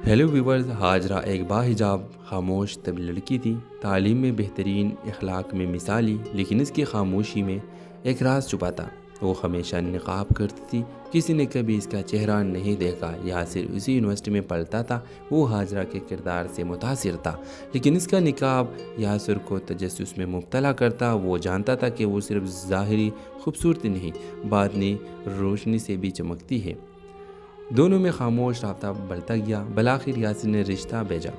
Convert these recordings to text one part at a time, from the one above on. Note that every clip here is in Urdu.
ہیلو ویورز، حاجرہ ایک باحجاب خاموش طب لڑکی تھی، تعلیم میں بہترین، اخلاق میں مثالی، لیکن اس کی خاموشی میں ایک راز چھپا تھا۔ وہ ہمیشہ نقاب کرتی تھی، کسی نے کبھی اس کا چہرہ نہیں دیکھا۔ یاسر اسی یونیورسٹی میں پڑھتا تھا، وہ حاجرہ کے کردار سے متاثر تھا، لیکن اس کا نقاب یاسر کو تجسس میں مبتلا کرتا۔ وہ جانتا تھا کہ وہ صرف ظاہری خوبصورتی نہیں، باطنی روشنی سے بھی چمکتی ہے۔ دونوں میں خاموش رابطہ بڑھتا گیا۔ بالآخر یاسر نے رشتہ بھیجا،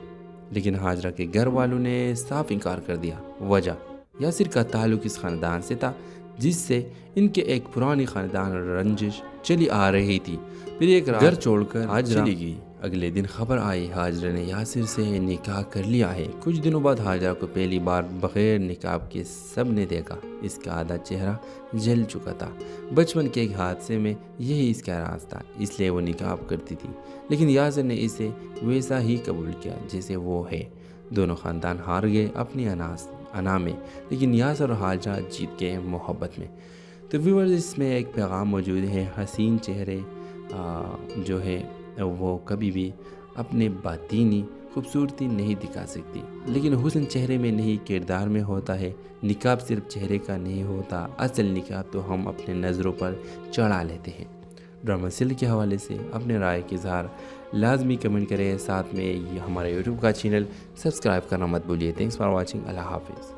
لیکن حاجرہ کے گھر والوں نے صاف انکار کر دیا۔ وجہ، یاسر کا تعلق اس خاندان سے تھا جس سے ان کے ایک پرانی خاندان رنجش چلی آ رہی تھی۔ پھر ایک رات گھر چھوڑ کر حاجرہ چلی گئی۔ اگلے دن خبر آئی حاجرہ نے یاسر سے نکاح کر لیا ہے۔ کچھ دنوں بعد حاجرہ کو پہلی بار بغیر نقاب کے سب نے دیکھا۔ اس کا آدھا چہرہ جل چکا تھا۔ بچپن کے ایک حادثے میں یہی اس کا راز تھا، اس لیے وہ نقاب کرتی تھی، لیکن یاسر نے اسے ویسا ہی قبول کیا جیسے وہ ہے۔ دونوں خاندان ہار گئے اپنی انا میں، لیکن یاسر اور حاجرہ جیت گئے محبت میں۔ تو ویورز، اس میں ایک پیغام موجود ہے، حسین چہرے جو ہے وہ کبھی بھی اپنے باطینی خوبصورتی نہیں دکھا سکتی، لیکن حسن چہرے میں نہیں، کردار میں ہوتا ہے۔ نقاب صرف چہرے کا نہیں ہوتا، اصل نقاب تو ہم اپنے نظروں پر چڑھا لیتے ہیں۔ ڈرامہ سیل کے حوالے سے اپنے رائے کے اظہار لازمی کمنٹ کریں، ساتھ میں ہمارے یوٹیوب کا چینل سبسکرائب کرنا مت بھولیے۔ تھینکس فار واچنگ، اللہ حافظ۔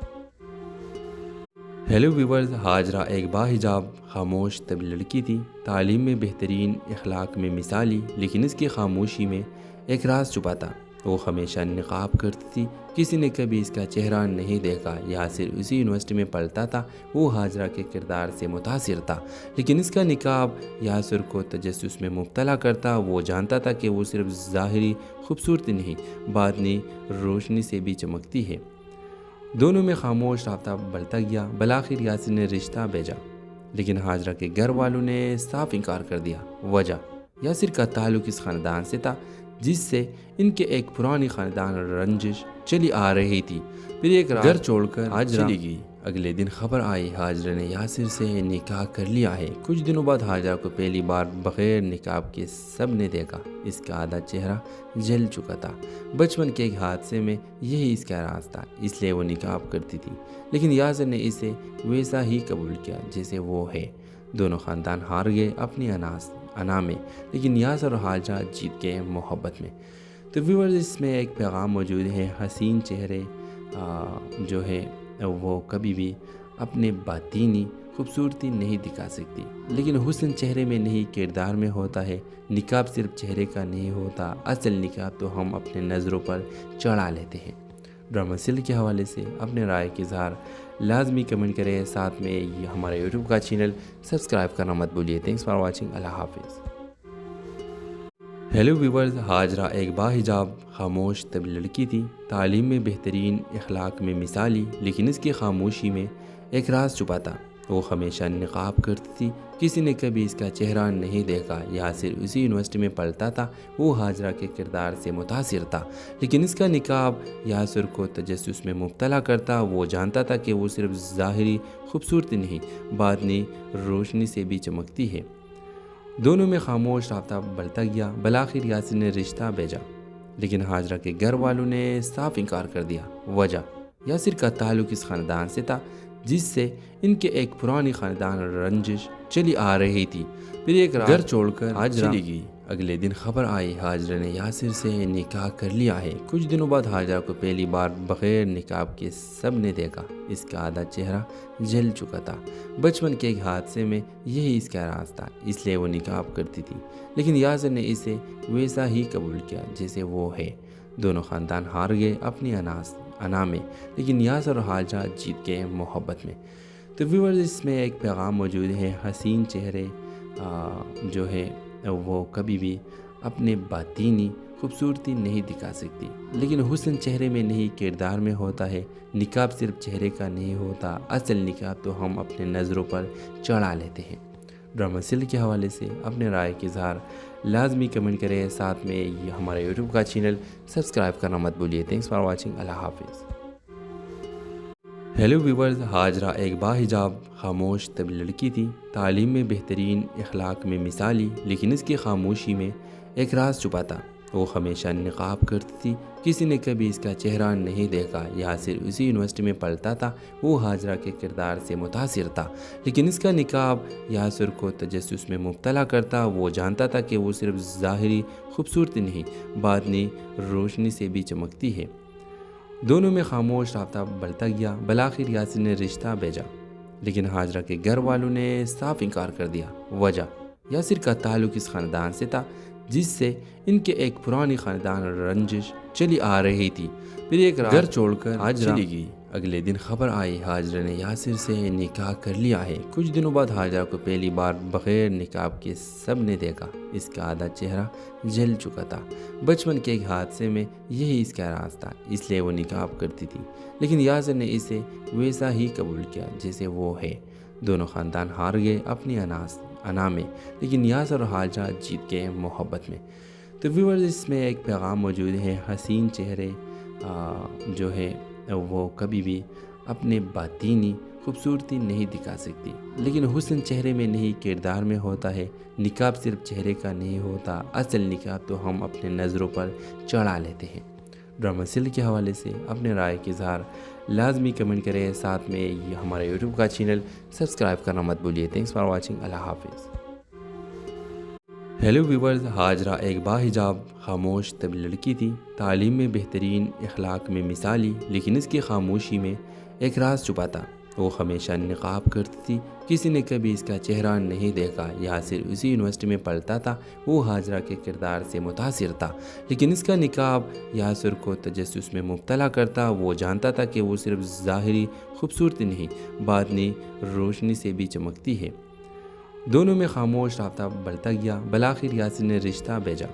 ہیلو ویورز، حاجرہ ایک باحجاب خاموش طب لڑکی تھی، تعلیم میں بہترین، اخلاق میں مثالی، لیکن اس کی خاموشی میں ایک راز چھپا تھا۔ وہ ہمیشہ نقاب کرتی تھی، کسی نے کبھی اس کا چہرہ نہیں دیکھا۔ یاسر اسی یونیورسٹی میں پڑھتا تھا، وہ حاجرہ کے کردار سے متاثر تھا، لیکن اس کا نقاب یاسر کو تجسس میں مبتلا کرتا۔ وہ جانتا تھا کہ وہ صرف ظاہری خوبصورتی نہیں، باطنی روشنی سے بھی چمکتی ہے۔ دونوں میں خاموش رابطہ بڑھتا گیا۔ بالآخر یاسر نے رشتہ بھیجا، لیکن حاجرہ کے گھر والوں نے صاف انکار کر دیا۔ وجہ، یاسر کا تعلق اس خاندان سے تھا جس سے ان کے ایک پرانی خاندان رنجش چلی آ رہی تھی۔ پھر ایک رات گھر چھوڑ کر حاجرہ چلی گئی۔ اگلے دن خبر آئی حاجرہ نے یاسر سے نکاح کر لیا ہے۔ کچھ دنوں بعد حاجرہ کو پہلی بار بغیر نقاب کے سب نے دیکھا۔ اس کا آدھا چہرہ جل چکا تھا۔ بچپن کے ایک حادثے میں یہی اس کا راز تھا، اس لیے وہ نقاب کرتی تھی، لیکن یاسر نے اسے ویسا ہی قبول کیا جیسے وہ ہے۔ دونوں خاندان ہار گئے اپنی انا میں، لیکن یاسر اور حاجرہ جیت گئے محبت میں۔ تو ویورز، اس میں ایک پیغام موجود ہے، حسین چہرے جو ہے وہ کبھی بھی اپنے باطینی خوبصورتی نہیں دکھا سکتی، لیکن حسن چہرے میں نہیں، کردار میں ہوتا ہے۔ نقاب صرف چہرے کا نہیں ہوتا، اصل نقاب تو ہم اپنے نظروں پر چڑھا لیتے ہیں۔ ڈرامہ سیل کے حوالے سے اپنے رائے کے اظہار لازمی کمنٹ کریں، ساتھ میں ہمارے یوٹیوب کا چینل سبسکرائب کرنا مت بھولیے۔ تھینکس فار واچنگ، اللہ حافظ۔ ہیلو ویورز، حاجرہ ایک باحجاب خاموش طب لڑکی تھی، تعلیم میں بہترین، اخلاق میں مثالی، لیکن اس کی خاموشی میں ایک راز چھپا تھا۔ وہ ہمیشہ نقاب کرتی تھی، کسی نے کبھی اس کا چہرہ نہیں دیکھا۔ یاسر اسی یونیورسٹی میں پڑھتا تھا، وہ حاجرہ کے کردار سے متاثر تھا، لیکن اس کا نقاب یاسر کو تجسس میں مبتلا کرتا۔ وہ جانتا تھا کہ وہ صرف ظاہری خوبصورتی نہیں، باطنی روشنی سے بھی چمکتی ہے۔ دونوں میں خاموش رابطہ بڑھتا گیا۔ بالآخر یاسر نے رشتہ بھیجا، لیکن حاجرہ کے گھر والوں نے صاف انکار کر دیا۔ وجہ، یاسر کا تعلق اس خاندان سے تھا جس سے ان کے ایک پرانی خاندان رنجش چلی آ رہی تھی۔ پھر ایک رات گھر چھوڑ کر حاجرہ چلی گئی۔ اگلے دن خبر آئی حاجرہ نے یاسر سے نکاح کر لیا ہے۔ کچھ دنوں بعد حاجرہ کو پہلی بار بغیر نقاب کے سب نے دیکھا۔ اس کا آدھا چہرہ جل چکا تھا۔ بچپن کے ایک حادثے میں یہی اس کا راز تھا، اس لیے وہ نقاب کرتی تھی، لیکن یاسر نے اسے ویسا ہی قبول کیا جیسے وہ ہے۔ دونوں خاندان ہار گئے اپنی انا میں، لیکن یاسر اور حاجرہ جیت گئے محبت میں۔ تو ویورز، اس میں ایک پیغام موجود ہے، حسین چہرے جو ہے وہ کبھی بھی اپنے باطینی خوبصورتی نہیں دکھا سکتی، لیکن حسن چہرے میں نہیں، کردار میں ہوتا ہے۔ نقاب صرف چہرے کا نہیں ہوتا، اصل نقاب تو ہم اپنے نظروں پر چڑھا لیتے ہیں۔ ڈرامہ سیل کے حوالے سے اپنے رائے کے اظہار لازمی کمنٹ کریں، ساتھ میں ہمارے یوٹیوب کا چینل سبسکرائب کرنا مت بھولیے۔ تھینکس فار واچنگ، اللہ حافظ۔ ہیلو ویورز، حاجرہ ایک باحجاب خاموش طب لڑکی تھی، تعلیم میں بہترین، اخلاق میں مثالی، لیکن اس کی خاموشی میں ایک راز چھپا تھا۔ وہ ہمیشہ نقاب کرتی تھی، کسی نے کبھی اس کا چہرہ نہیں دیکھا۔ یاسر اسی یونیورسٹی میں پڑھتا تھا، وہ ہاجرہ کے کردار سے متاثر تھا، لیکن اس کا نقاب یاسر کو تجسس میں مبتلا کرتا۔ وہ جانتا تھا کہ وہ صرف ظاہری خوبصورتی نہیں، باطنی روشنی سے بھی چمکتی ہے۔ دونوں میں خاموش رابطہ بڑھتا گیا۔ بالآخر یاسر نے رشتہ بھیجا، لیکن ہاجرہ کے گھر والوں نے صاف انکار کر دیا۔ وجہ: یاسر کا تعلق اس خاندان سے تھا جس سے ان کے ایک پرانی خاندان رنجش چلی آ رہی تھی۔ پھر ایک رات گھر چھوڑ کر ہاجرہ چلی گئی۔ اگلے دن خبر آئی ہاجرہ نے یاسر سے نکاح کر لیا ہے۔ کچھ دنوں بعد ہاجرہ کو پہلی بار بغیر نقاب کے سب نے دیکھا۔ اس کا آدھا چہرہ جل چکا تھا۔ بچپن کے ایک حادثے میں یہی اس کا راز تھا، اس لیے وہ نقاب کرتی تھی، لیکن یاسر نے اسے ویسا ہی قبول کیا جیسے وہ ہے۔ دونوں خاندان ہار گئے اپنی انا میں، لیکن یاسر اور ہاجرہ جیت گئے محبت میں۔ تو ویورز، اس میں ایک پیغام موجود ہے: حسین چہرے جو ہے وہ کبھی بھی اپنے باطینی خوبصورتی نہیں دکھا سکتی، لیکن حسن چہرے میں نہیں کردار میں ہوتا ہے۔ نقاب صرف چہرے کا نہیں ہوتا، اصل نقاب تو ہم اپنے نظروں پر چڑھا لیتے ہیں۔ ڈرامہ سیل کے حوالے سے اپنے رائے کے اظہار لازمی کمنٹ کریں، ساتھ میں ہمارے یوٹیوب کا چینل سبسکرائب کرنا مت بھولیے۔ Thanks for watching. اللہ حافظ۔ ہیلو ویورز، ہاجرہ ایک باحجاب خاموش طبی لڑکی تھی، تعلیم میں بہترین، اخلاق میں مثالی، لیکن اس کی خاموشی میں ایک راز چھپا تھا۔ وہ ہمیشہ نقاب کرتی تھی، کسی نے کبھی اس کا چہرہ نہیں دیکھا۔ یاسر اسی یونیورسٹی میں پڑھتا تھا، وہ ہاجرہ کے کردار سے متاثر تھا، لیکن اس کا نقاب یاسر کو تجسس میں مبتلا کرتا۔ وہ جانتا تھا کہ وہ صرف ظاہری خوبصورتی نہیں، باطنی روشنی سے بھی چمکتی ہے۔ دونوں میں خاموش رابطہ بڑھتا گیا۔ بالآخر یاسر نے رشتہ بھیجا،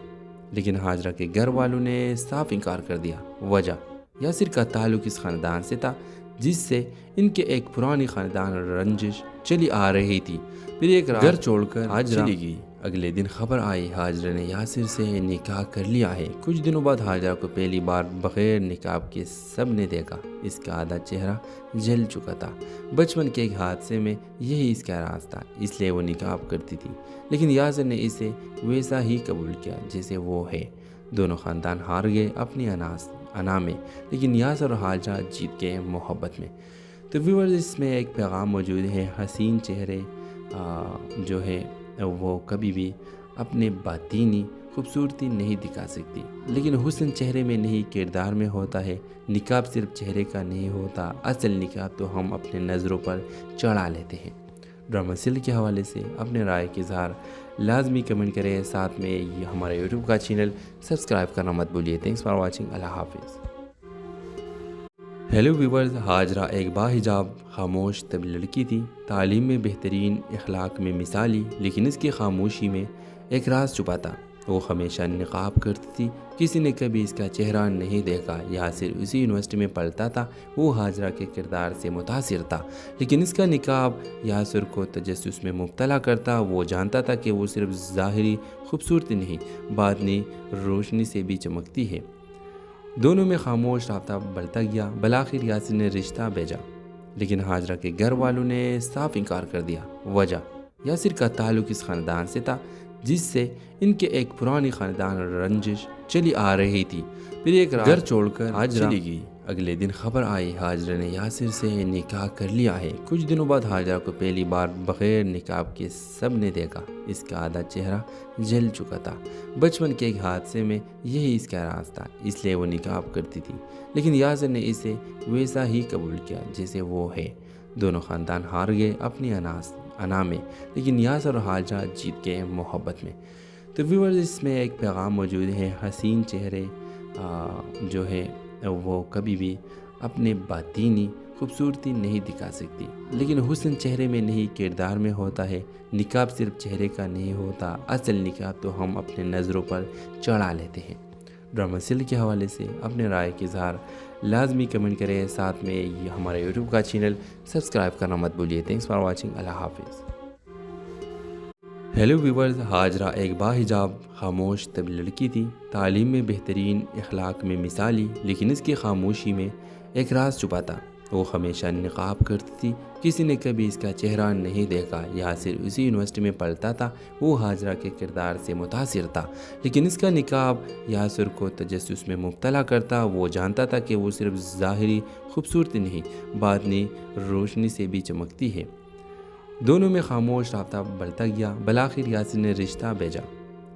لیکن ہاجرہ کے گھر والوں نے صاف انکار کر دیا۔ وجہ: یاسر کا تعلق اس خاندان سے تھا جس سے ان کے ایک پرانی خاندان رنجش چلی آ رہی تھی۔ پھر ایک رات گھر چھوڑ کر ہاجرہ چلی گئی۔ اگلے دن خبر آئی ہاجرہ نے یاسر سے نکاح کر لیا ہے۔ کچھ دنوں بعد ہاجرہ کو پہلی بار بغیر نقاب کے سب نے دیکھا۔ اس کا آدھا چہرہ جل چکا تھا۔ بچپن کے ایک حادثے میں یہی اس کا راز تھا، اس لیے وہ نقاب کرتی تھی، لیکن یاسر نے اسے ویسا ہی قبول کیا جیسے وہ ہے۔ دونوں خاندان ہار گئے اپنی انا میں، لیکن یاسر اور ہاجرہ جیت گئے محبت میں۔ تو ویورز، اس میں ایک پیغام موجود ہے: حسین چہرے جو ہے وہ کبھی بھی اپنے باطینی خوبصورتی نہیں دکھا سکتی، لیکن حسن چہرے میں نہیں کردار میں ہوتا ہے۔ نقاب صرف چہرے کا نہیں ہوتا، اصل نقاب تو ہم اپنے نظروں پر چڑھا لیتے ہیں۔ ڈرامہ سیل کے حوالے سے اپنے رائے کے اظہار لازمی کمنٹ کریں، ساتھ میں ہمارے یوٹیوب کا چینل سبسکرائب کرنا مت بھولیے۔ Thanks for watching. اللہ حافظ۔ ہیلو ویورز، ہاجرہ ایک باحجاب خاموش طبی لڑکی تھی، تعلیم میں بہترین، اخلاق میں مثالی، لیکن اس کی خاموشی میں ایک راز چھپا تھا۔ وہ ہمیشہ نقاب کرتی تھی، کسی نے کبھی اس کا چہرہ نہیں دیکھا۔ یاسر اسی یونیورسٹی میں پڑھتا تھا، وہ ہاجرہ کے کردار سے متاثر تھا، لیکن اس کا نقاب یاسر کو تجسس میں مبتلا کرتا۔ وہ جانتا تھا کہ وہ صرف ظاہری خوبصورتی نہیں، باطنی روشنی سے بھی چمکتی ہے۔ دونوں میں خاموش رابطہ بڑھتا گیا۔ بالآخر یاسر نے رشتہ بھیجا، لیکن ہاجرہ کے گھر والوں نے صاف انکار کر دیا۔ وجہ: یاسر کا تعلق اس خاندان سے تھا جس سے ان کے ایک پرانی خاندان رنجش چلی آ رہی تھی۔ پھر ایک رات گھر چھوڑ کر ہاجرہ چلی گئی۔ اگلے دن خبر آئی ہاجرہ نے یاسر سے نکاح کر لیا ہے۔ کچھ دنوں بعد ہاجرہ کو پہلی بار بغیر نقاب کے سب نے دیکھا۔ اس کا آدھا چہرہ جل چکا تھا۔ بچپن کے ایک حادثے میں یہی اس کا راز تھا، اس لیے وہ نقاب کرتی تھی، لیکن یاسر نے اسے ویسا ہی قبول کیا جیسے وہ ہے۔ دونوں خاندان ہار گئے اپنی انا میں، لیکن یاسر اور ہاجرہ جیت گئے محبت میں۔ تو ویورز، اس میں ایک پیغام موجود ہے: حسین چہرے جو ہے وہ کبھی بھی اپنے باطینی خوبصورتی نہیں دکھا سکتی، لیکن حسن چہرے میں نہیں کردار میں ہوتا ہے۔ نقاب صرف چہرے کا نہیں ہوتا، اصل نقاب تو ہم اپنے نظروں پر چڑھا لیتے ہیں۔ ڈرامہ سیل کے حوالے سے اپنے رائے کے اظہار لازمی کمنٹ کریں، ساتھ میں ہمارے یوٹیوب کا چینل سبسکرائب کرنا مت بھولیے۔ Thanks for watching. اللہ حافظ۔ ہیلو ویورز، ہاجرہ ایک باحجاب خاموش طبی لڑکی تھی، تعلیم میں بہترین، اخلاق میں مثالی، لیکن اس کی خاموشی میں ایک راز چھپا تھا۔ وہ ہمیشہ نقاب کرتی تھی، کسی نے کبھی اس کا چہرہ نہیں دیکھا۔ یاسر اسی یونیورسٹی میں پڑھتا تھا، وہ ہاجرہ کے کردار سے متاثر تھا، لیکن اس کا نقاب یاسر کو تجسس میں مبتلا کرتا۔ وہ جانتا تھا کہ وہ صرف ظاہری خوبصورتی نہیں، باطنی روشنی سے بھی چمکتی ہے۔ دونوں میں خاموش رابطہ بڑھتا گیا۔ بالآخر یاسر نے رشتہ بھیجا،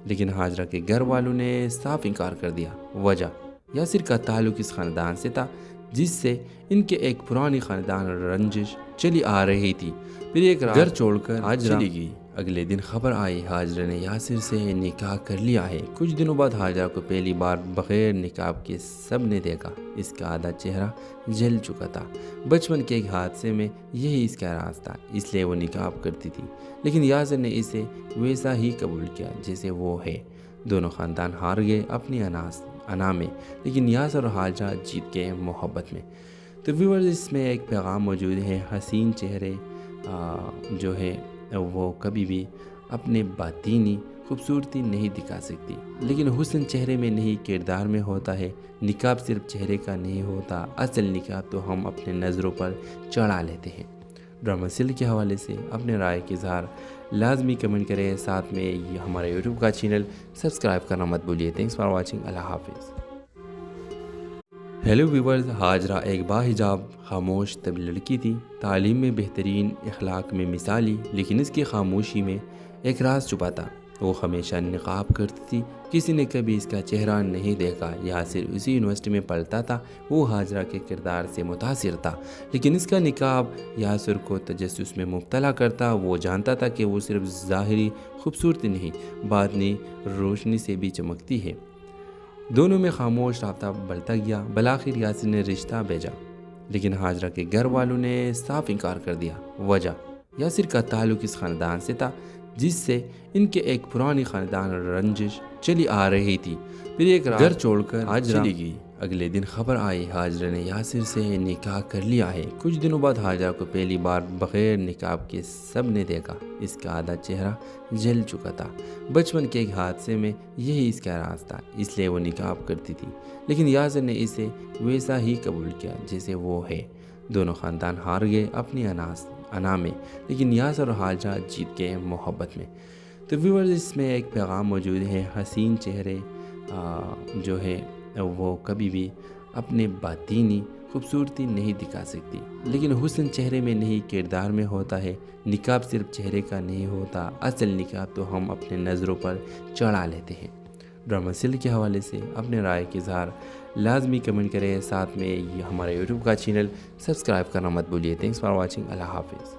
لیکن ہاجرہ کے گھر والوں نے صاف انکار کر دیا۔ وجہ یاسر کا تعلق اس خاندان سے تھا جس سے ان کے ایک پرانی خاندان رنجش چلی آ رہی تھی۔ پھر ایک رات گھر چھوڑ کر ہاجرہ چلی گئی۔ اگلے دن خبر آئی ہاجرہ نے یاسر سے نکاح کر لیا ہے۔ کچھ دنوں بعد ہاجرہ کو پہلی بار بغیر نقاب کے سب نے دیکھا۔ اس کا آدھا چہرہ جل چکا تھا۔ بچپن کے ایک حادثے میں یہی اس کا راز تھا، اس لیے وہ نقاب کرتی تھی، لیکن یاسر نے اسے ویسا ہی قبول کیا جیسے وہ ہے۔ دونوں خاندان ہار گئے اپنی انا میں، لیکن یاسر اور ہاجرہ جیت گئے محبت میں۔ تو ویورز، اس میں ایک پیغام موجود ہے، حسین چہرے جو ہے وہ کبھی بھی اپنے باطینی خوبصورتی نہیں دکھا سکتی، لیکن حسن چہرے میں نہیں کردار میں ہوتا ہے۔ نقاب صرف چہرے کا نہیں ہوتا، اصل نقاب تو ہم اپنے نظروں پر چڑھا لیتے ہیں۔ ڈرامہ سیریل کے حوالے سے اپنے رائے کا اظہار لازمی کمنٹ کریں، ساتھ میں ہمارے یوٹیوب کا چینل سبسکرائب کرنا مت بھولیے۔ Thanks for watching. اللہ حافظ۔ ہیلو ویورز، ہاجرہ ایک باحجاب خاموش طبی لڑکی تھی، تعلیم میں بہترین، اخلاق میں مثالی، لیکن اس کی خاموشی میں ایک راز چھپا تھا۔ وہ ہمیشہ نقاب کرتی تھی، کسی نے کبھی اس کا چہرہ نہیں دیکھا۔ یاسر اسی یونیورسٹی میں پڑھتا تھا، وہ ہاجرہ کے کردار سے متاثر تھا، لیکن اس کا نقاب یاسر کو تجسس میں مبتلا کرتا۔ وہ جانتا تھا کہ وہ صرف ظاہری خوبصورتی نہیں، باطنی روشنی سے بھی چمکتی ہے۔ دونوں میں خاموش رابطہ بڑھتا گیا۔ بالآخر یاسر نے رشتہ بھیجا، لیکن ہاجرہ کے گھر والوں نے صاف انکار کر دیا۔ وجہ یاسر کا تعلق اس خاندان سے تھا جس سے ان کے ایک پرانی خاندان رنجش چلی آ رہی تھی۔ پھر ایک رات گھر چھوڑ کر ہاجرہ چلی گئی۔ اگلے دن خبر آئی ہاجرہ نے یاسر سے نکاح کر لیا ہے۔ کچھ دنوں بعد ہاجرہ کو پہلی بار بغیر نقاب کے سب نے دیکھا۔ اس کا آدھا چہرہ جل چکا تھا۔ بچپن کے ایک حادثے میں یہی اس کا راز تھا، اس لیے وہ نقاب کرتی تھی، لیکن یاسر نے اسے ویسا ہی قبول کیا جیسے وہ ہے۔ دونوں خاندان ہار گئے اپنی انا میں، لیکن یاسر اور ہاجرہ جیت گئے محبت میں۔ تو ویورز، اس میں ایک پیغام موجود ہے، حسین چہرے جو ہے وہ کبھی بھی اپنے باطینی خوبصورتی نہیں دکھا سکتی، لیکن حسن چہرے میں نہیں کردار میں ہوتا ہے۔ نقاب صرف چہرے کا نہیں ہوتا، اصل نقاب تو ہم اپنے نظروں پر چڑھا لیتے ہیں۔ ڈرامہ سیریل کے حوالے سے اپنے رائے کا اظہار لازمی کمنٹ کریں، ساتھ میں ہمارے یوٹیوب کا چینل سبسکرائب کرنا مت بھولیے۔ Thanks for watching. اللہ حافظ۔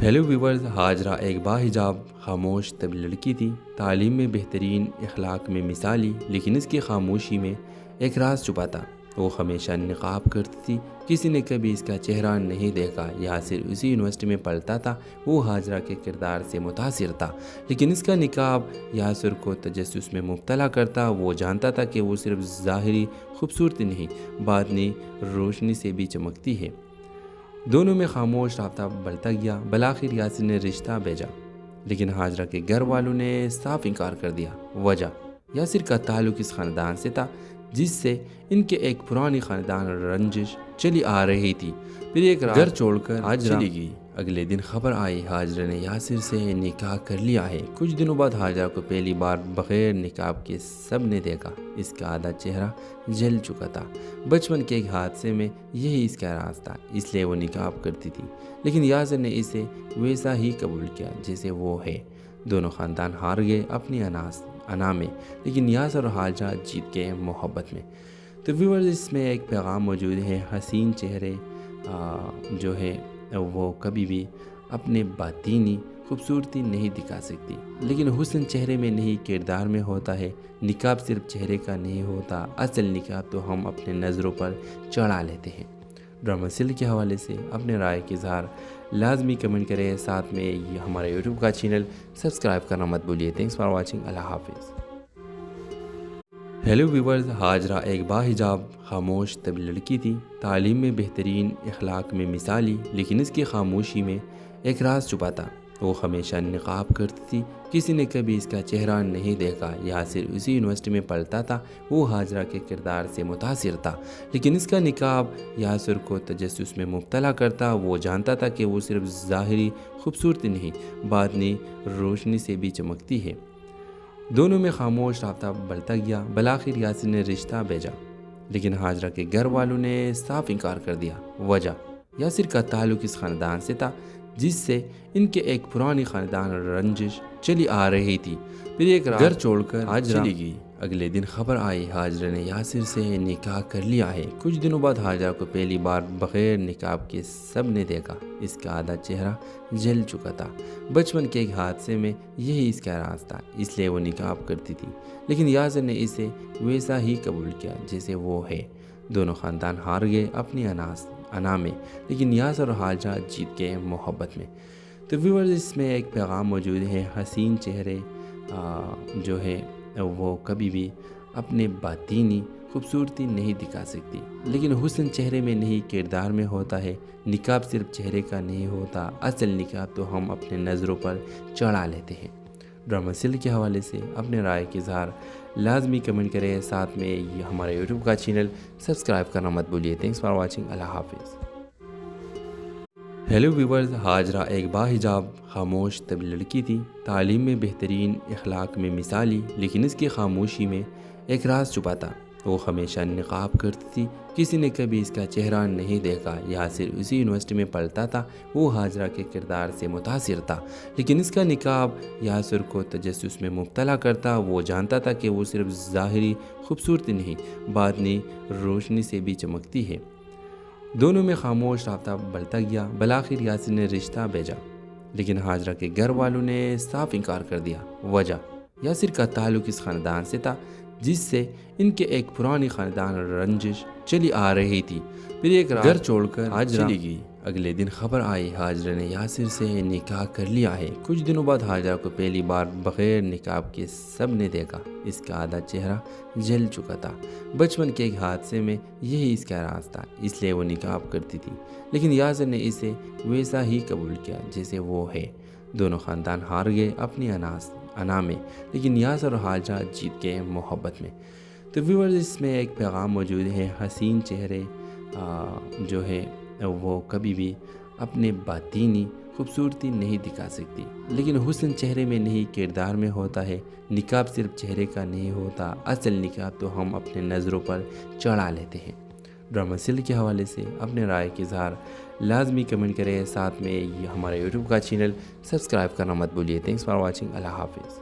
ہیلو ویورز، ہاجرہ ایک باحجاب خاموش طبی لڑکی تھی، تعلیم میں بہترین، اخلاق میں مثالی، لیکن اس کی خاموشی میں ایک راز چھپا تھا۔ وہ ہمیشہ نقاب کرتی تھی، کسی نے کبھی اس کا چہرہ نہیں دیکھا۔ یاسر اسی یونیورسٹی میں پڑھتا تھا، وہ ہاجرہ کے کردار سے متاثر تھا، لیکن اس کا نقاب یاسر کو تجسس میں مبتلا کرتا۔ وہ جانتا تھا کہ وہ صرف ظاہری خوبصورتی نہیں، باطنی روشنی سے بھی چمکتی ہے۔ دونوں میں خاموش رابطہ بڑھتا گیا۔ بالآخر یاسر نے رشتہ بھیجا، لیکن ہاجرہ کے گھر والوں نے صاف انکار کر دیا۔ وجہ یاسر کا تعلق اس خاندان سے تھا جس سے ان کے ایک پرانی خاندان رنجش چلی آ رہی تھی۔ پھر ایک رات گھر چھوڑ کر ہاجرہ چلی گئی۔ اگلے دن خبر آئی ہاجرہ نے یاسر سے نکاح کر لیا ہے۔ کچھ دنوں بعد ہاجرہ کو پہلی بار بغیر نقاب کے سب نے دیکھا۔ اس کا آدھا چہرہ جل چکا تھا۔ بچپن کے ایک حادثے میں یہی اس کا راز تھا، اس لیے وہ نقاب کرتی تھی، لیکن یاسر نے اسے ویسا ہی قبول کیا جیسے وہ ہے۔ دونوں خاندان ہار گئے اپنی انا میں، لیکن یاسر اور ہاجرہ جیت گئے محبت میں۔ تو ویورز، اس میں ایک پیغام موجود ہے، حسین چہرے جو ہے وہ کبھی بھی اپنے باطینی خوبصورتی نہیں دکھا سکتی، لیکن حسن چہرے میں نہیں کردار میں ہوتا ہے۔ نقاب صرف چہرے کا نہیں ہوتا، اصل نقاب تو ہم اپنے نظروں پر چڑھا لیتے ہیں۔ ڈرامہ سیریل کے حوالے سے اپنے رائے کا اظہار لازمی کمنٹ کریں، ساتھ میں ہمارے یوٹیوب کا چینل سبسکرائب کرنا مت بھولیے۔ Thanks for watching. اللہ حافظ۔ ہیلو ویورز، ہاجرہ ایک باحجاب خاموش طبی لڑکی تھی، تعلیم میں بہترین، اخلاق میں مثالی، لیکن اس کی خاموشی میں ایک راز چھپا تھا۔ وہ ہمیشہ نقاب کرتی تھی، کسی نے کبھی اس کا چہرہ نہیں دیکھا۔ یاسر اسی یونیورسٹی میں پڑھتا تھا، وہ ہاجرہ کے کردار سے متاثر تھا، لیکن اس کا نقاب یاسر کو تجسس میں مبتلا کرتا۔ وہ جانتا تھا کہ وہ صرف ظاہری خوبصورتی نہیں، باطنی روشنی سے بھی چمکتی ہے۔ دونوں میں خاموش رابطہ بڑھتا گیا۔ بالآخر یاسر نے رشتہ بھیجا، لیکن ہاجرہ کے گھر والوں نے صاف انکار کر دیا۔ وجہ یاسر کا تعلق اس خاندان سے تھا جس سے ان کے ایک پرانی خاندان رنجش چلی آ رہی تھی۔ پھر ایک رات گھر چھوڑ کر ہاجرہ چلی گئی۔ اگلے دن خبر آئی ہاجرہ نے یاسر سے نکاح کر لیا ہے۔ کچھ دنوں بعد ہاجرہ کو پہلی بار بغیر نقاب کے سب نے دیکھا۔ اس کا آدھا چہرہ جل چکا تھا۔ بچپن کے ایک حادثے میں یہی اس کا راز تھا، اس لیے وہ نقاب کرتی تھی، لیکن یاسر نے اسے ویسا ہی قبول کیا جیسے وہ ہے۔ دونوں خاندان ہار گئے اپنی انا میں، لیکن یاسر اور ہاجرہ جیت گئے محبت میں۔ تو ویورز، اس میں ایک پیغام موجود ہے، حسین چہرے جو ہے وہ کبھی بھی اپنے باطینی خوبصورتی نہیں دکھا سکتی، لیکن حسن چہرے میں نہیں کردار میں ہوتا ہے۔ نقاب صرف چہرے کا نہیں ہوتا، اصل نقاب تو ہم اپنے نظروں پر چڑھا لیتے ہیں۔ ڈرامہ سیریل کے حوالے سے اپنے رائے کے اظہار لازمی کمنٹ کریں، ساتھ میں ہمارے یوٹیوب کا چینل سبسکرائب کرنا مت بھولیے۔ تھینکس فار واچنگ، اللہ حافظ۔ ہیلو ویورز، ہاجرہ ایک باحجاب خاموش طبی لڑکی تھی، تعلیم میں بہترین، اخلاق میں مثالی، لیکن اس کی خاموشی میں ایک راز چھپا تھا۔ وہ ہمیشہ نقاب کرتی تھی، کسی نے کبھی اس کا چہرہ نہیں دیکھا۔ یاسر اسی یونیورسٹی میں پڑھتا تھا، وہ ہاجرہ کے کردار سے متاثر تھا، لیکن اس کا نقاب یاسر کو تجسس میں مبتلا کرتا۔ وہ جانتا تھا کہ وہ صرف ظاہری خوبصورتی نہیں، باطنی روشنی سے بھی چمکتی ہے۔ دونوں میں خاموش رابطہ بڑھتا گیا۔ بالآخر یاسر نے رشتہ بھیجا، لیکن ہاجرہ کے گھر والوں نے صاف انکار کر دیا۔ وجہ یاسر کا تعلق اس خاندان سے تھا جس سے ان کے ایک پرانی خاندان رنجش چلی آ رہی تھی۔ پھر ایک رات گھر چھوڑ کر ہاجرہ چلی گئی۔ اگلے دن خبر آئی ہاجرہ نے یاسر سے نکاح کر لیا ہے۔ کچھ دنوں بعد ہاجرہ کو پہلی بار بغیر نقاب کے سب نے دیکھا۔ اس کا آدھا چہرہ جل چکا تھا۔ بچپن کے ایک حادثے میں یہی اس کا راز تھا، اس لیے وہ نقاب کرتی تھی، لیکن یاسر نے اسے ویسا ہی قبول کیا جیسے وہ ہے۔ دونوں خاندان ہار گئے اپنی انا میں، لیکن یاسر اور ہاجرہ جیت گئے محبت میں۔ تو ویورز، اس میں ایک پیغام موجود ہے، حسین چہرے جو ہے وہ کبھی بھی اپنے باطینی خوبصورتی نہیں دکھا سکتی، لیکن حسن چہرے میں نہیں کردار میں ہوتا ہے۔ نقاب صرف چہرے کا نہیں ہوتا، اصل نقاب تو ہم اپنے نظروں پر چڑھا لیتے ہیں۔ ڈرامہ سیریل کے حوالے سے اپنے رائے کے اظہار لازمی کمنٹ کریں، ساتھ میں ہمارے یوٹیوب کا چینل سبسکرائب کرنا مت بھولیے۔ تھینکس فار واچنگ، اللہ حافظ۔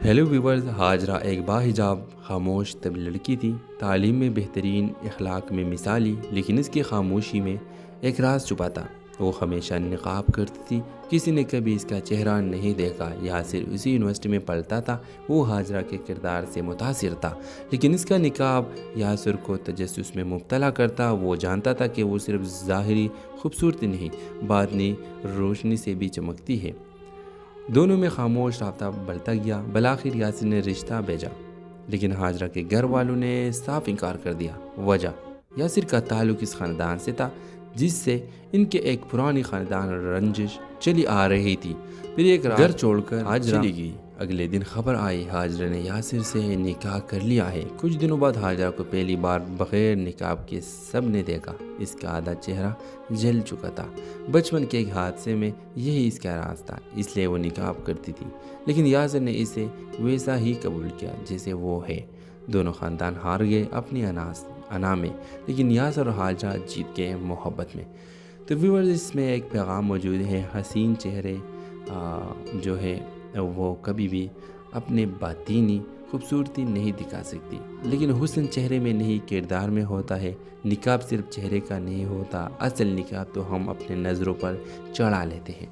ہیلو ویورز، ہاجرہ ایک باحجاب خاموش طبی لڑکی تھی، تعلیم میں بہترین، اخلاق میں مثالی، لیکن اس کی خاموشی میں ایک راز چھپا تھا۔ وہ ہمیشہ نقاب کرتی تھی، کسی نے کبھی اس کا چہرہ نہیں دیکھا۔ یاسر اسی یونیورسٹی میں پڑھتا تھا، وہ ہاجرہ کے کردار سے متاثر تھا، لیکن اس کا نقاب یاسر کو تجسس میں مبتلا کرتا۔ وہ جانتا تھا کہ وہ صرف ظاہری خوبصورتی نہیں، باطنی روشنی سے بھی چمکتی ہے۔ دونوں میں خاموش رابطہ بڑھتا گیا۔ بالآخر یاسر نے رشتہ بھیجا، لیکن ہاجرہ کے گھر والوں نے صاف انکار کر دیا۔ وجہ یاسر کا تعلق اس خاندان سے تھا جس سے ان کے ایک پرانی خاندان رنجش چلی آ رہی تھی۔ پھر ایک رات گھر چھوڑ کر ہاجرہ چلی گئی۔ اگلے دن خبر آئی ہاجرہ نے یاسر سے نکاح کر لیا ہے۔ کچھ دنوں بعد ہاجرہ کو پہلی بار بغیر نقاب کے سب نے دیکھا۔ اس کا آدھا چہرہ جل چکا تھا۔ بچپن کے ایک حادثے میں یہی اس کا راز تھا، اس لیے وہ نقاب کرتی تھی، لیکن یاسر نے اسے ویسا ہی قبول کیا جیسے وہ ہے۔ دونوں خاندان ہار گئے اپنی انا میں، لیکن یاسر اور ہاجرہ جیت گئے محبت میں۔ تو ویورز، اس میں ایک پیغام موجود ہے، حسین چہرے جو ہے وہ کبھی بھی اپنے باطینی خوبصورتی نہیں دکھا سکتی، لیکن حسن چہرے میں نہیں کردار میں ہوتا ہے۔ نقاب صرف چہرے کا نہیں ہوتا، اصل نقاب تو ہم اپنے نظروں پر چڑھا لیتے ہیں۔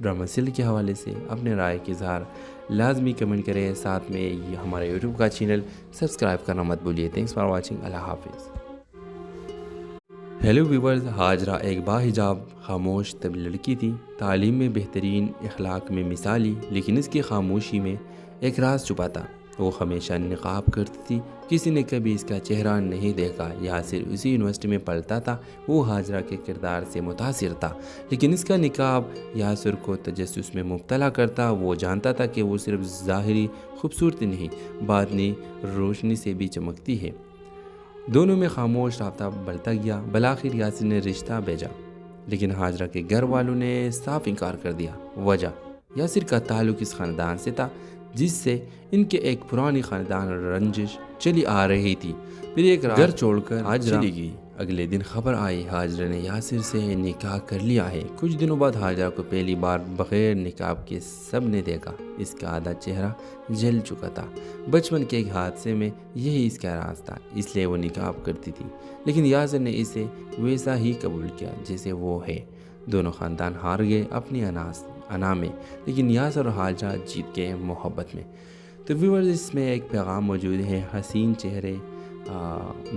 ڈرامہ سیریل کے حوالے سے اپنے رائے کے اظہار لازمی کمنٹ کریں، ساتھ میں ہمارے یوٹیوب کا چینل سبسکرائب کرنا مت بھولیے۔ تھینکس فار واچنگ، اللہ حافظ۔ ہیلو ویورز، ہاجرہ ایک باحجاب خاموش طبی لڑکی تھی، تعلیم میں بہترین، اخلاق میں مثالی، لیکن اس کی خاموشی میں ایک راز چھپا تھا۔ وہ ہمیشہ نقاب کرتی تھی، کسی نے کبھی اس کا چہرہ نہیں دیکھا۔ یاسر اسی یونیورسٹی میں پڑھتا تھا، وہ ہاجرہ کے کردار سے متاثر تھا، لیکن اس کا نقاب یاسر کو تجسس میں مبتلا کرتا۔ وہ جانتا تھا کہ وہ صرف ظاہری خوبصورتی نہیں، باطنی روشنی سے بھی چمکتی ہے۔ دونوں میں خاموش رابطہ بڑھتا گیا۔ بالآخر یاسر نے رشتہ بھیجا، لیکن ہاجرہ کے گھر والوں نے صاف انکار کر دیا۔ وجہ: یاسر کا تعلق اس خاندان سے تھا جس سے ان کے ایک پرانی خاندان رنجش چلی آ رہی تھی۔ پھر ایک رات گھر چھوڑ کر ہاجرہ چلی گئی۔ اگلے دن خبر آئی ہاجرہ نے یاسر سے نکاح کر لیا ہے۔ کچھ دنوں بعد ہاجرہ کو پہلی بار بغیر نقاب کے سب نے دیکھا۔ اس کا آدھا چہرہ جل چکا تھا۔ بچپن کے ایک حادثے میں یہی اس کا راز تھا، اس لیے وہ نقاب کرتی تھی، لیکن یاسر نے اسے ویسا ہی قبول کیا جیسے وہ ہے۔ دونوں خاندان ہار گئے اپنی انا میں، لیکن یاسر اور ہاجرہ جیت گئے محبت میں۔ تو ویورز، اس میں ایک پیغام موجود ہے: حسین چہرے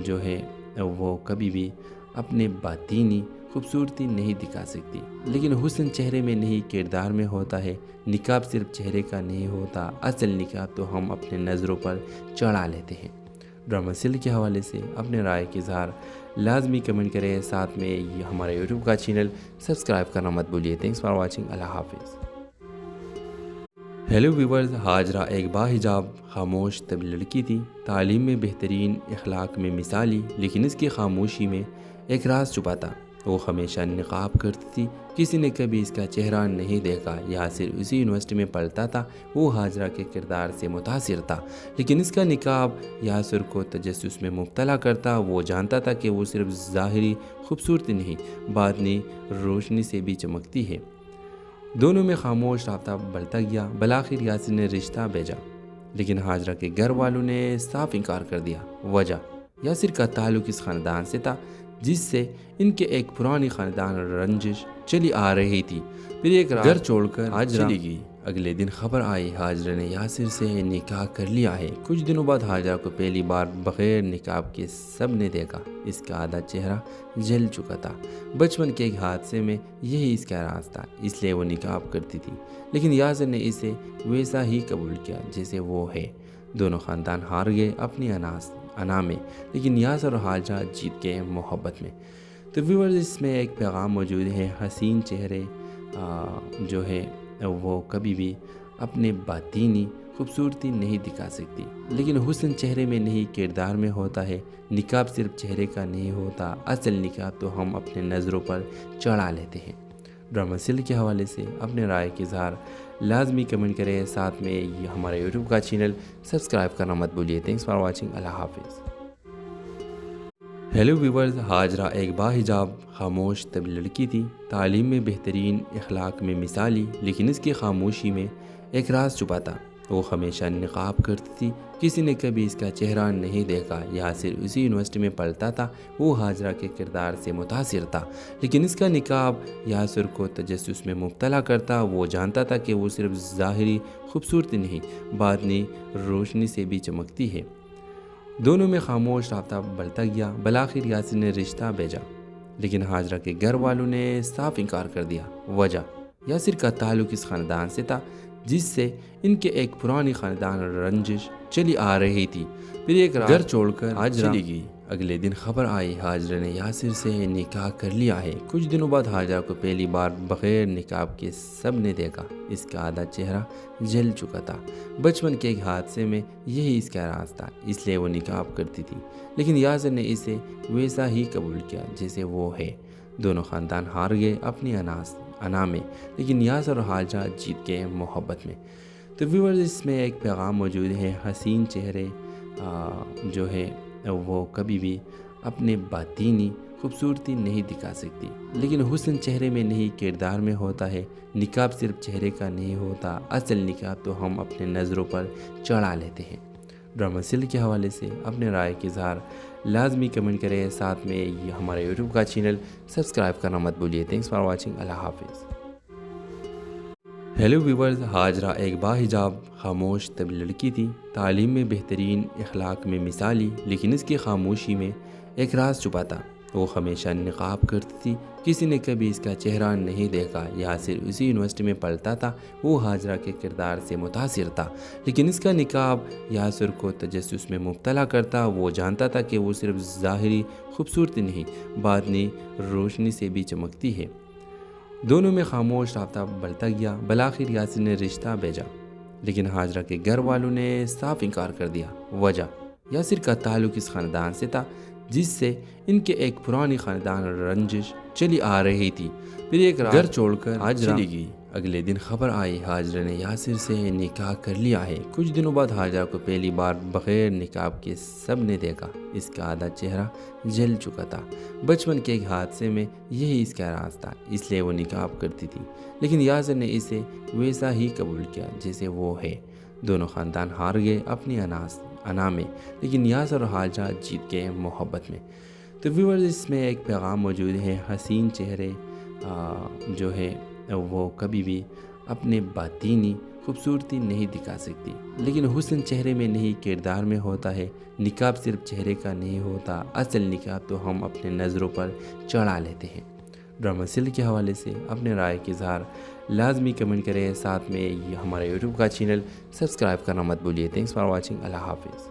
جو ہے وہ کبھی بھی اپنے باطینی خوبصورتی نہیں دکھا سکتی، لیکن حسن چہرے میں نہیں کردار میں ہوتا ہے۔ نقاب صرف چہرے کا نہیں ہوتا، اصل نقاب تو ہم اپنے نظروں پر چڑھا لیتے ہیں۔ ڈرامہ سیل کے حوالے سے اپنے رائے کا اظہار لازمی کمنٹ کریں، ساتھ میں ہمارے یوٹیوب کا چینل سبسکرائب کرنا مت بھولیے۔ Thanks for watching. اللہ حافظ۔ ہیلو ویورز، ہاجرہ ایک باحجاب خاموش طبی لڑکی تھی، تعلیم میں بہترین، اخلاق میں مثالی، لیکن اس کی خاموشی میں ایک راز چھپا تھا۔ وہ ہمیشہ نقاب کرتی تھی، کسی نے کبھی اس کا چہرہ نہیں دیکھا۔ یاسر اسی یونیورسٹی میں پڑھتا تھا، وہ ہاجرہ کے کردار سے متاثر تھا، لیکن اس کا نقاب یاسر کو تجسس میں مبتلا کرتا۔ وہ جانتا تھا کہ وہ صرف ظاہری خوبصورتی نہیں، باطنی روشنی سے بھی چمکتی ہے۔ دونوں میں خاموش رابطہ بڑھتا گیا۔ بالآخر یاسر نے رشتہ بھیجا، لیکن ہاجرہ کے گھر والوں نے صاف انکار کر دیا۔ وجہ: یاسر کا تعلق اس خاندان سے تھا جس سے ان کے ایک پرانی خاندان رنجش چلی آ رہی تھی۔ پھر ایک رات گھر چھوڑ کر ہاجرہ چلی گئی۔ اگلے دن خبر آئی ہاجرہ نے یاسر سے نکاح کر لیا ہے۔ کچھ دنوں بعد ہاجرہ کو پہلی بار بغیر نقاب کے سب نے دیکھا۔ اس کا آدھا چہرہ جل چکا تھا۔ بچپن کے ایک حادثے میں یہی اس کا راز تھا، اس لیے وہ نقاب کرتی تھی، لیکن یاسر نے اسے ویسا ہی قبول کیا جیسے وہ ہے۔ دونوں خاندان ہار گئے اپنی انا میں، لیکن یاسر اور ہاجرہ جیت گئے محبت میں۔ تو ویورز، اس میں ایک پیغام موجود ہے: حسین چہرے جو ہے وہ کبھی بھی اپنے باطینی خوبصورتی نہیں دکھا سکتی، لیکن حسن چہرے میں نہیں کردار میں ہوتا ہے۔ نقاب صرف چہرے کا نہیں ہوتا، اصل نقاب تو ہم اپنے نظروں پر چڑھا لیتے ہیں۔ ڈرامہ سیل کے حوالے سے اپنے رائے کا اظہار لازمی کمنٹ کریں، ساتھ میں ہمارے یوٹیوب کا چینل سبسکرائب کرنا مت بھولیے۔ Thanks for watching. اللہ حافظ۔ ہیلو ویورز، ہاجرہ ایک باحجاب خاموش طبی لڑکی تھی، تعلیم میں بہترین، اخلاق میں مثالی، لیکن اس کی خاموشی میں ایک راز چھپا تھا۔ وہ ہمیشہ نقاب کرتی تھی، کسی نے کبھی اس کا چہرہ نہیں دیکھا۔ یاسر اسی یونیورسٹی میں پڑھتا تھا، وہ ہاجرہ کے کردار سے متاثر تھا، لیکن اس کا نقاب یاسر کو تجسس میں مبتلا کرتا۔ وہ جانتا تھا کہ وہ صرف ظاہری خوبصورتی نہیں، باطنی روشنی سے بھی چمکتی ہے۔ دونوں میں خاموش رابطہ بڑھتا گیا۔ بالآخر یاسر نے رشتہ بھیجا، لیکن ہاجرہ کے گھر والوں نے صاف انکار کر دیا۔ وجہ: یاسر کا تعلق اس خاندان سے تھا جس سے ان کے ایک پرانی خاندان رنجش چلی آ رہی تھی۔ پھر ایک رات گھر چھوڑ کر ہاجرہ چلی گئی۔ اگلے دن خبر آئی ہاجرہ نے یاسر سے نکاح کر لیا ہے۔ کچھ دنوں بعد ہاجرہ کو پہلی بار بغیر نقاب کے سب نے دیکھا۔ اس کا آدھا چہرہ جل چکا تھا۔ بچپن کے ایک حادثے میں یہی اس کا راز تھا، اس لیے وہ نقاب کرتی تھی، لیکن یاسر نے اسے ویسا ہی قبول کیا جیسے وہ ہے۔ دونوں خاندان ہار گئے اپنی انا میں، لیکن یاسر اور ہاجرہ جیت گئے محبت میں۔ تو ویورز، اس میں ایک پیغام موجود ہے: حسین چہرے جو ہے وہ کبھی بھی اپنے باطینی خوبصورتی نہیں دکھا سکتی، لیکن حسن چہرے میں نہیں کردار میں ہوتا ہے۔ نقاب صرف چہرے کا نہیں ہوتا، اصل نقاب تو ہم اپنے نظروں پر چڑھا لیتے ہیں۔ ڈرامہ سیل کے حوالے سے اپنے رائے کا اظہار لازمی کمنٹ کریں، ساتھ میں ہمارے یوٹیوب کا چینل سبسکرائب کرنا مت بھولیے۔ Thanks for watching. اللہ حافظ۔ ہیلو ویورز، ہاجرہ ایک باحجاب خاموش طبی لڑکی تھی، تعلیم میں بہترین، اخلاق میں مثالی، لیکن اس کی خاموشی میں ایک راز چھپا تھا۔ وہ ہمیشہ نقاب کرتی تھی، کسی نے کبھی اس کا چہرہ نہیں دیکھا۔ یاسر اسی یونیورسٹی میں پڑھتا تھا، وہ ہاجرہ کے کردار سے متاثر تھا، لیکن اس کا نقاب یاسر کو تجسس میں مبتلا کرتا۔ وہ جانتا تھا کہ وہ صرف ظاہری خوبصورتی نہیں، باطنی روشنی سے بھی چمکتی ہے۔ دونوں میں خاموش رابطہ بڑھتا گیا۔ بالآخر یاسر نے رشتہ بھیجا، لیکن ہاجرہ کے گھر والوں نے صاف انکار کر دیا۔ وجہ: یاسر کا تعلق اس خاندان سے تھا جس سے ان کے ایک پرانی خاندان رنجش چلی آ رہی تھی۔ پھر ایک رات گھر چھوڑ کر ہاجرہ چلی گئی۔ اگلے دن خبر آئی ہاجرہ نے یاسر سے نکاح کر لیا ہے۔ کچھ دنوں بعد ہاجرہ کو پہلی بار بغیر نقاب کے سب نے دیکھا۔ اس کا آدھا چہرہ جل چکا تھا۔ بچپن کے ایک حادثے میں یہی اس کا راز تھا، اس لیے وہ نقاب کرتی تھی، لیکن یاسر نے اسے ویسا ہی قبول کیا جیسے وہ ہے۔ دونوں خاندان ہار گئے اپنی انا میں، لیکن یاسر اور ہاجرہ جیت گئے محبت میں۔ تو ویورز، اس میں ایک پیغام موجود ہے: حسین چہرے جو ہے وہ کبھی بھی اپنے باطینی خوبصورتی نہیں دکھا سکتی، لیکن حسن چہرے میں نہیں کردار میں ہوتا ہے۔ نقاب صرف چہرے کا نہیں ہوتا، اصل نقاب تو ہم اپنے نظروں پر چڑھا لیتے ہیں۔ ڈرامہ سیل کے حوالے سے اپنے رائے کا اظہار لازمی کمنٹ کریں، ساتھ میں ہمارے یوٹیوب کا چینل سبسکرائب کرنا مت بھولیے۔ Thanks for watching. اللہ حافظ۔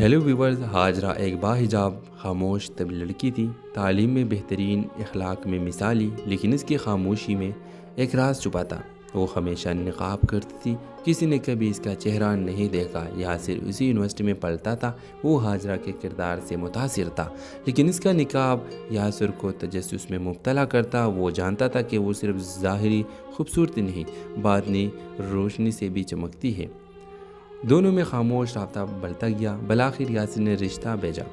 ہیلو ویورز، ہاجرہ ایک باحجاب خاموش طبی لڑکی تھی، تعلیم میں بہترین، اخلاق میں مثالی، لیکن اس کی خاموشی میں ایک راز چھپا تھا۔ وہ ہمیشہ نقاب کرتی تھی، کسی نے کبھی اس کا چہرہ نہیں دیکھا۔ یاسر اسی یونیورسٹی میں پڑھتا تھا، وہ ہاجرہ کے کردار سے متاثر تھا، لیکن اس کا نقاب یاسر کو تجسس میں مبتلا کرتا۔ وہ جانتا تھا کہ وہ صرف ظاہری خوبصورتی نہیں، باطنی روشنی سے بھی چمکتی ہے۔ دونوں میں خاموش رابطہ بڑھتا گیا۔ بالآخر یاسر نے رشتہ بھیجا،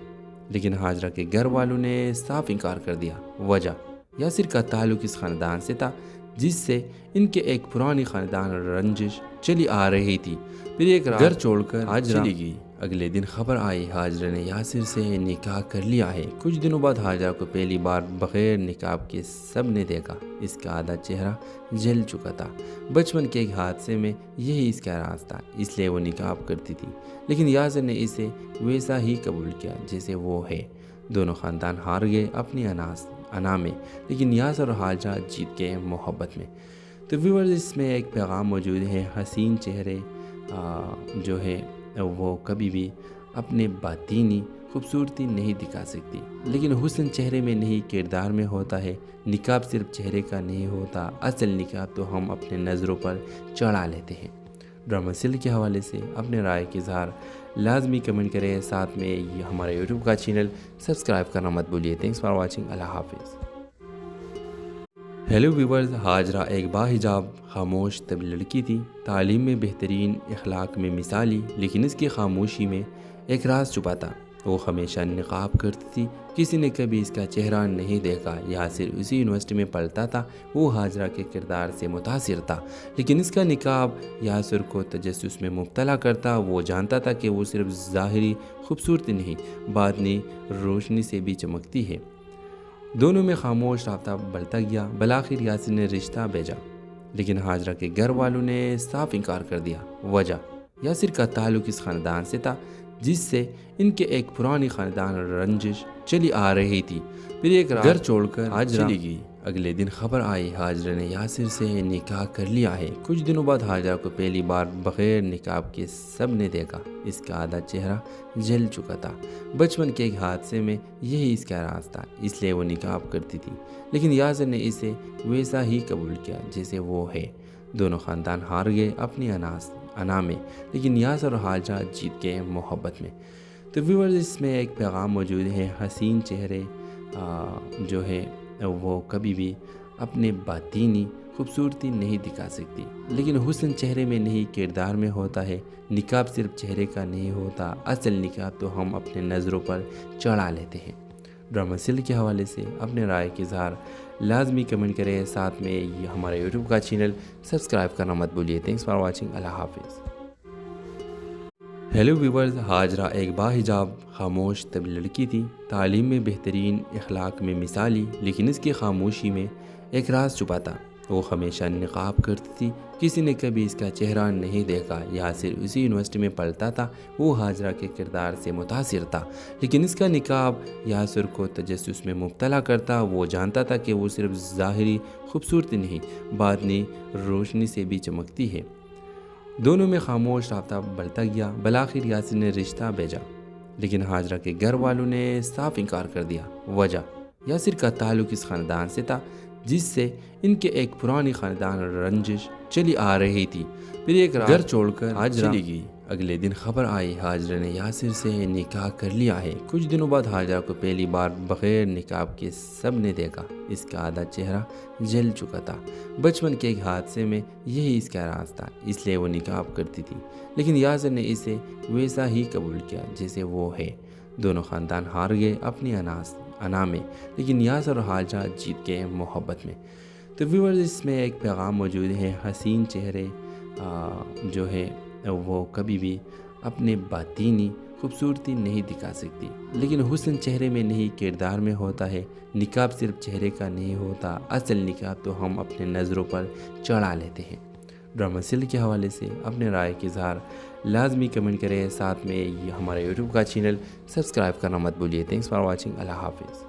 لیکن ہاجرہ کے گھر والوں نے صاف انکار کر دیا۔ وجہ: یاسر کا تعلق اس خاندان سے تھا جس سے ان کے ایک پرانی خاندان رنجش چلی آ رہی تھی۔ پھر ایک رات گھر چھوڑ کر ہاجرہ چلی گئی۔ اگلے دن خبر آئی ہاجرہ نے یاسر سے نکاح کر لیا ہے۔ کچھ دنوں بعد ہاجرہ کو پہلی بار بغیر نقاب کے سب نے دیکھا۔ اس کا آدھا چہرہ جل چکا تھا۔ بچپن کے ایک حادثے میں یہی اس کا راز تھا، اس لیے وہ نقاب کرتی تھی، لیکن یاسر نے اسے ویسا ہی قبول کیا جیسے وہ ہے۔ دونوں خاندان ہار گئے اپنی انا میں، لیکن یاسر اور ہاجرہ جیت گئے محبت میں۔ تو ویورز، اس میں ایک پیغام موجود ہے: حسین چہرے جو ہے وہ کبھی بھی اپنے باطینی خوبصورتی نہیں دکھا سکتی، لیکن حسن چہرے میں نہیں کردار میں ہوتا ہے۔ نقاب صرف چہرے کا نہیں ہوتا، اصل نقاب تو ہم اپنے نظروں پر چڑھا لیتے ہیں۔ ڈرامہ سیل کے حوالے سے اپنے رائے کا اظہار لازمی کمنٹ کریں، ساتھ میں ہمارے یوٹیوب کا چینل سبسکرائب کرنا مت بھولیے۔ Thanks for watching. اللہ حافظ۔ ہیلو ویورز، ہاجرہ ایک باحجاب خاموش طبی لڑکی تھی، تعلیم میں بہترین، اخلاق میں مثالی، لیکن اس کی خاموشی میں ایک راز چھپا تھا۔ وہ ہمیشہ نقاب کرتی تھی، کسی نے کبھی اس کا چہرہ نہیں دیکھا۔ یاسر اسی یونیورسٹی میں پڑھتا تھا، وہ ہاجرہ کے کردار سے متاثر تھا، لیکن اس کا نقاب یاسر کو تجسس میں مبتلا کرتا۔ وہ جانتا تھا کہ وہ صرف ظاہری خوبصورتی نہیں، باطنی روشنی سے بھی چمکتی ہے۔ دونوں میں خاموش رابطہ بڑھتا گیا۔ بالآخر یاسر نے رشتہ بھیجا، لیکن ہاجرہ کے گھر والوں نے صاف انکار کر دیا۔ وجہ: یاسر کا تعلق اس خاندان سے تھا جس سے ان کے ایک پرانی خاندان رنجش چلی آ رہی تھی۔ پھر ایک رات گھر چھوڑ کر ہاجرہ چلی گئی۔ اگلے دن خبر آئی ہاجرہ نے یاسر سے نکاح کر لیا ہے۔ کچھ دنوں بعد ہاجرہ کو پہلی بار بغیر نقاب کے سب نے دیکھا۔ اس کا آدھا چہرہ جل چکا تھا۔ بچپن کے ایک حادثے میں یہی اس کا راز تھا، اس لیے وہ نقاب کرتی تھی، لیکن یاسر نے اسے ویسا ہی قبول کیا جیسے وہ ہے۔ دونوں خاندان ہار گئے اپنی انا میں، لیکن یاسر اور ہاجرہ جیت گئے محبت میں۔ تو ویورز، اس میں ایک پیغام موجود ہے: حسین چہرے جو ہے وہ کبھی بھی اپنے باطینی خوبصورتی نہیں دکھا سکتی، لیکن حسن چہرے میں نہیں کردار میں ہوتا ہے۔ نقاب صرف چہرے کا نہیں ہوتا، اصل نقاب تو ہم اپنے نظروں پر چڑھا لیتے ہیں۔ ڈرامہ سیل کے حوالے سے اپنے رائے کا اظہار لازمی کمنٹ کریں، ساتھ میں ہمارے یوٹیوب کا چینل سبسکرائب کرنا مت بھولیے۔ Thanks for watching. اللہ حافظ۔ ہیلو ویورز، ہاجرہ ایک باحجاب خاموش طبی لڑکی تھی، تعلیم میں بہترین، اخلاق میں مثالی، لیکن اس کی خاموشی میں ایک راز چھپا تھا۔ وہ ہمیشہ نقاب کرتی تھی، کسی نے کبھی اس کا چہرہ نہیں دیکھا۔ یاسر اسی یونیورسٹی میں پڑھتا تھا، وہ ہاجرہ کے کردار سے متاثر تھا، لیکن اس کا نقاب یاسر کو تجسس میں مبتلا کرتا۔ وہ جانتا تھا کہ وہ صرف ظاہری خوبصورتی نہیں، باطنی روشنی سے بھی چمکتی ہے۔ دونوں میں خاموش رابطہ بڑھتا گیا۔ بالآخر یاسر نے رشتہ بھیجا، لیکن ہاجرہ کے گھر والوں نے صاف انکار کر دیا۔ وجہ: یاسر کا تعلق اس خاندان سے تھا جس سے ان کے ایک پرانی خاندان رنجش چلی آ رہی تھی۔ پھر ایک رات گھر چھوڑ کر ہاجرہ چلی گئی۔ اگلے دن خبر آئی ہاجرہ نے یاسر سے نکاح کر لیا ہے۔ کچھ دنوں بعد ہاجرہ کو پہلی بار بغیر نقاب کے سب نے دیکھا۔ اس کا آدھا چہرہ جل چکا تھا۔ بچپن کے ایک حادثے میں یہی اس کا راز تھا، اس لیے وہ نقاب کرتی تھی، لیکن یاسر نے اسے ویسا ہی قبول کیا جیسے وہ ہے۔ دونوں خاندان ہار گئے اپنی انا میں، لیکن یاسر اور ہاجرہ جیت گئے محبت میں۔ تو ویورز، اس میں ایک پیغام موجود ہے، حسین چہرے جو ہے وہ کبھی بھی اپنے باطینی خوبصورتی نہیں دکھا سکتی، لیکن حسن چہرے میں نہیں کردار میں ہوتا ہے۔ نقاب صرف چہرے کا نہیں ہوتا، اصل نقاب تو ہم اپنے نظروں پر چڑھا لیتے ہیں۔ ڈرامہ سیریل کے حوالے سے اپنے رائے کا اظہار لازمی کمنٹ کریں، ساتھ میں یہ ہمارے یوٹیوب کا چینل سبسکرائب کرنا مت بھولیے۔ Thanks for watching. اللہ حافظ۔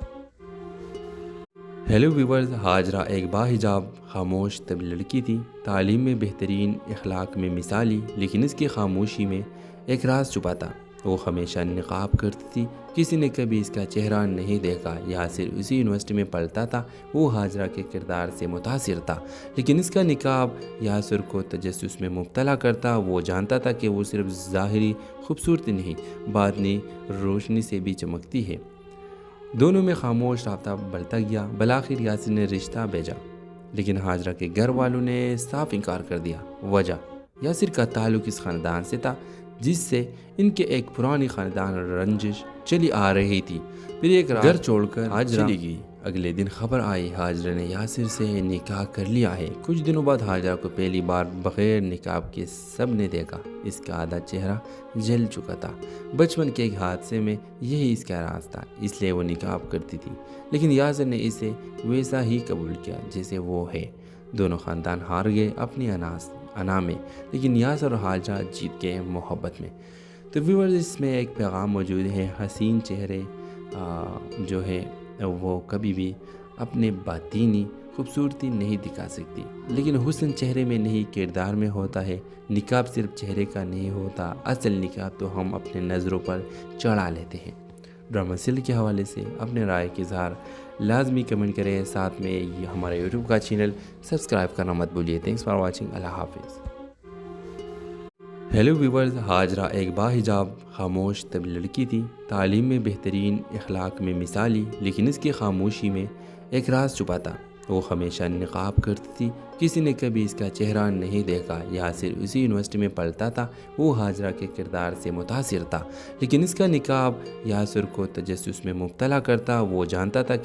ہیلو ویورز، ہاجرہ ایک باحجاب خاموش طبی لڑکی تھی، تعلیم میں بہترین، اخلاق میں مثالی، لیکن اس کی خاموشی میں ایک راز چھپا تھا۔ وہ ہمیشہ نقاب کرتی تھی، کسی نے کبھی اس کا چہرہ نہیں دیکھا۔ یاسر اسی یونیورسٹی میں پڑھتا تھا، وہ ہاجرہ کے کردار سے متاثر تھا، لیکن اس کا نقاب یاسر کو تجسس میں مبتلا کرتا۔ وہ جانتا تھا کہ وہ صرف ظاہری خوبصورتی نہیں، باطنی روشنی سے بھی چمکتی ہے۔ دونوں میں خاموش رابطہ بڑھتا گیا۔ بالآخر یاسر نے رشتہ بھیجا، لیکن ہاجرہ کے گھر والوں نے صاف انکار کر دیا۔ وجہ: یاسر کا تعلق اس خاندان سے تھا جس سے ان کے ایک پرانی خاندان رنجش چلی آ رہی تھی۔ پھر ایک رات گھر چھوڑ کر ہاجرہ چلی گئی۔ اگلے دن خبر آئی ہاجرہ نے یاسر سے نکاح کر لیا ہے۔ کچھ دنوں بعد ہاجرہ کو پہلی بار بغیر نقاب کے سب نے دیکھا۔ اس کا آدھا چہرہ جل چکا تھا۔ بچپن کے ایک حادثے میں یہی اس کا راز تھا، اس لیے وہ نقاب کرتی تھی، لیکن یاسر نے اسے ویسا ہی قبول کیا جیسے وہ ہے۔ دونوں خاندان ہار گئے اپنی انا میں، لیکن یاسر اور ہاجرہ جیت گئے محبت میں۔ تو ویورز، اس میں ایک پیغام موجود ہے، حسین چہرے جو ہے وہ کبھی بھی اپنے باطینی خوبصورتی نہیں دکھا سکتی، لیکن حسن چہرے میں نہیں کردار میں ہوتا ہے۔ نقاب صرف چہرے کا نہیں ہوتا، اصل نقاب تو ہم اپنے نظروں پر چڑھا لیتے ہیں۔ ڈرامہ سیریل کے حوالے سے اپنے رائے کا اظہار لازمی کمنٹ کریں، ساتھ میں یہ ہمارے یوٹیوب کا چینل سبسکرائب کرنا مت بھولیے۔ Thanks for watching. اللہ حافظ۔ ہیلو ویورز، ہاجرہ ایک باحجاب خاموش طبی لڑکی تھی، تعلیم میں بہترین، اخلاق میں مثالی، لیکن اس کی خاموشی میں ایک راز چھپا تھا۔ وہ ہمیشہ نقاب کرتی تھی، کسی نے کبھی اس کا چہرہ نہیں دیکھا۔ یاسر اسی یونیورسٹی میں پڑھتا تھا، وہ ہاجرہ کے کردار سے متاثر تھا، لیکن اس کا نقاب یاسر کو تجسس میں مبتلا کرتا۔ وہ جانتا تھا کہ